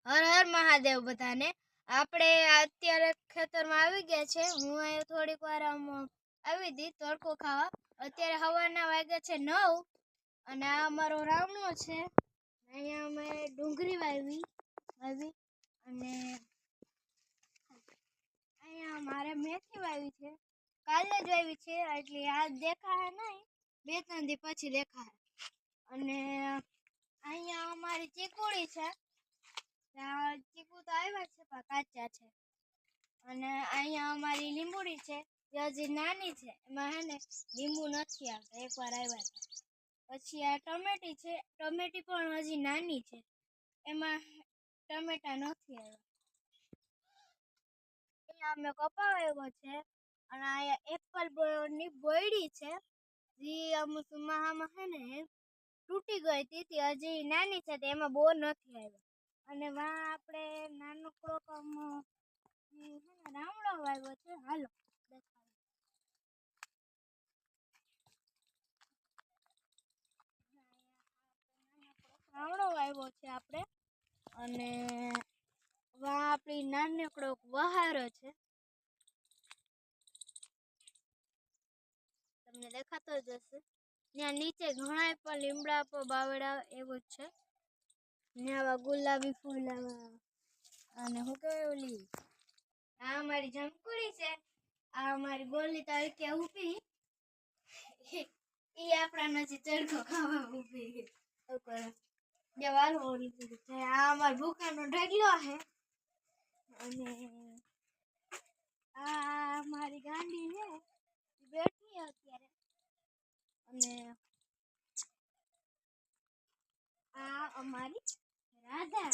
હર હર મહાદેવ બધાને। આપણે અત્યારે ખેતરમાં આવી ગયા છે। હું અહીંયા થોડીક વાર આવી હતી તડકો ખાવા। અત્યારે સવારના વાગ્યા છે 9 અને આ અમારો રામણો છે। અહીંયા અમે ડુંગળી વાવી અને અહીંયા મારે મેથી વાવી છે। કાલે જ વાવી છે એટલે આજ દેખાય નહીં, 2-3 દી પછી દેખાય। અને અહીંયા અમારી ચીકુડી છે। ચીકુ તો આવ્યા છે પણ કાચા છે। અને અહીંયા અમારી લીંબુડી છે જે હજી નાની છે, એમાં હે ને લીંબુ નથી આવતા, એકવાર આવ્યા હતા। પછી આ ટમેટી છે, ટમેટી પણ હજી નાની છે, એમાં ટમેટા નથી આવ્યા। અહીંયા અમે કપા વાવ્યો છે અને અહીંયા એપલ ની બોયડી છે જે અમુક ચોમાહામાં છે ને તૂટી ગઈ હતી, હજી નાની છે, એમાં બહુ નથી આવ્યા। અને વા આપણે નાનકડો રામડો વાવ્યો છે। હાલો રામડો વાવ્યો છે આપણે। અને વા આપણી નાનકડો વહારો છે, તમને દેખાતો જ હશે। ત્યાં નીચે ઘણા પણ લીમડા પર બાવડા એવું જ છે। ને આવા ગુલાબી ફૂલ આવા અને હું કે ઓલી આ અમારી જમકુડી છે, આ અમારી ગોલી તરીકે ઊભી, એ આપણા નજીક ચડકો ખાવા ઊભી। આ અમાર ભૂખાનો ઢગલો છે અને આ મારી ગાંડી છે બેઠી અત્યારે। અને આ અમારી રાધા